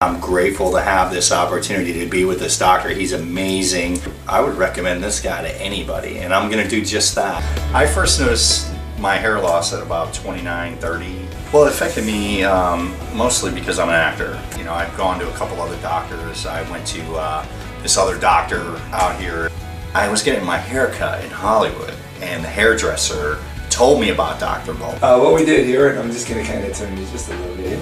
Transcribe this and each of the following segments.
I'm grateful to have this opportunity to be with this doctor. He's amazing. I would recommend this guy to anybody, and I'm gonna do just that. I first noticed my hair loss at about 29, 30. Well, it affected me mostly because I'm an actor. You know, I've gone to a couple other doctors. I went to this other doctor out here. I was getting my hair cut in Hollywood, and the hairdresser told me about Dr. Bolton. What we did here, and I'm just going to kind of turn this just a little bit.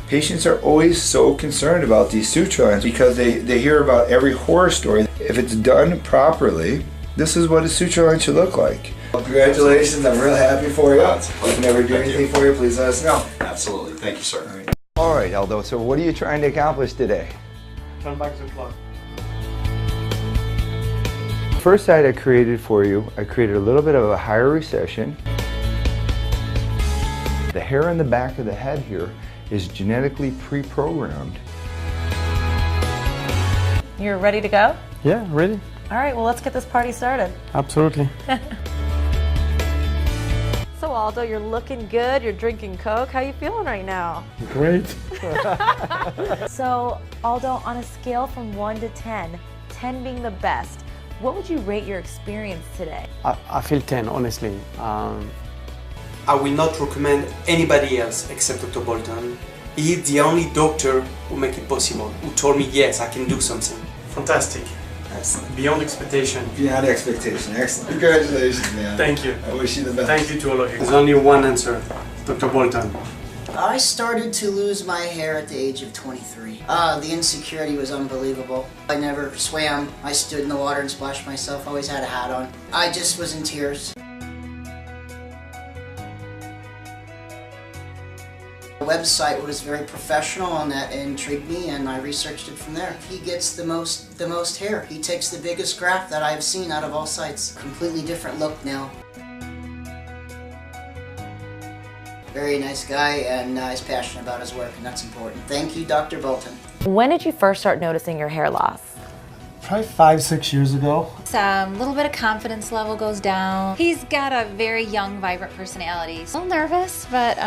Patients are always so concerned about these suture lines because they hear about every horror story. If it's done properly, this is what a suture line should look like. Congratulations, I'm real happy for you. If we can ever do anything for you, please let us know. Absolutely, thank you, sir. All right, Aldo, so what are you trying to accomplish today? Turn back to the clock. First side I created for you, I created a little bit of a higher recession. The hair in the back of the head here is genetically pre-programmed. You're ready to go? Yeah, ready. All right, well, let's get this party started. Absolutely. So Aldo, you're looking good, you're drinking Coke. How you feeling right now? Great. So Aldo, on a scale from 1 to 10, 10 being the best, what would you rate your experience today? I feel 10, honestly. I will not recommend anybody else except Dr. Bolton. He's the only doctor who make it possible, who told me, yes, I can do something. Fantastic. Excellent. Beyond expectation. Beyond expectation, excellent. Congratulations, man. Thank you. I wish you the best. Thank you to all of you. There's only one answer, Dr. Bolton. I started to lose my hair at the age of 23. The insecurity was unbelievable. I never swam. I stood in the water and splashed myself. Always had a hat on. I just was in tears. The website was very professional and that intrigued me, and I researched it from there. He gets the most hair. He takes the biggest graft that I've seen out of all sites. Completely different look now. Very nice guy, and he's passionate about his work, and that's important. Thank you, Dr. Bolton. When did you first start noticing your hair loss? Probably 5-6 years ago. A little bit of confidence level goes down. He's got a very young, vibrant personality. A little nervous, but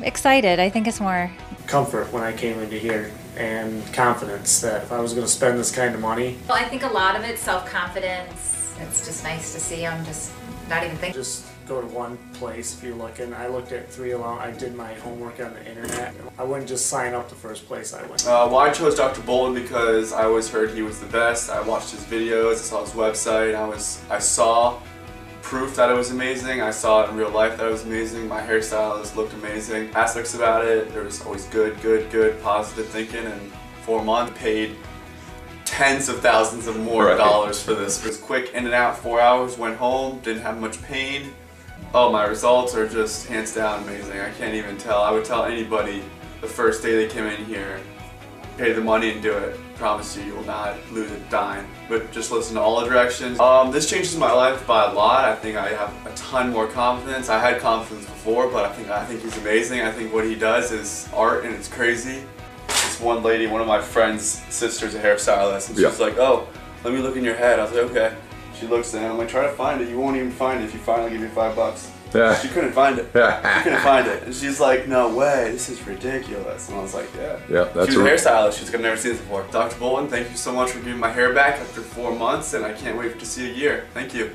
excited. I think it's more comfort when I came into here and confidence that if I was going to spend this kind of money. Well, I think a lot of it's self-confidence. It's just nice to see him just not even think. Just go to one place if you're looking. I looked at 3 along. I did my homework on the internet. I wouldn't just sign up the first place I went. Well, I chose Dr. Bolton because I always heard he was the best. I watched his videos, I saw his website, I saw proof that it was amazing. I saw it in real life that it was amazing. My hairstylist looked amazing. Aspects about it, there was always good, positive thinking, and 4 months paid tens of thousands of more dollars for this. It was quick, in and out, 4 hours, went home, didn't have much pain. Oh, my results are just hands down amazing. I can't even tell. I would tell anybody the first day they came in here, pay the money and do it. Promise you will not lose a dime. But just listen to all the directions. This changes my life by a lot. I think I have a ton more confidence. I had confidence before, but I think he's amazing. I think what he does is art, and it's crazy. This one lady, one of my friend's sister's a hairstystylist, and she's like, "Oh, let me look in your head." I was like, "Okay." She looks in, I'm like, "Try to find it. You won't even find it if you finally give me $5. Yeah. She couldn't find it. She couldn't find it. And she's like, "No way, this is ridiculous." And I was like, "Yeah." Yeah, that's she was a hairstylist. She's never seen this before. Dr. Bolton, thank you so much for giving my hair back after 4 months, and I can't wait to see a year. Thank you.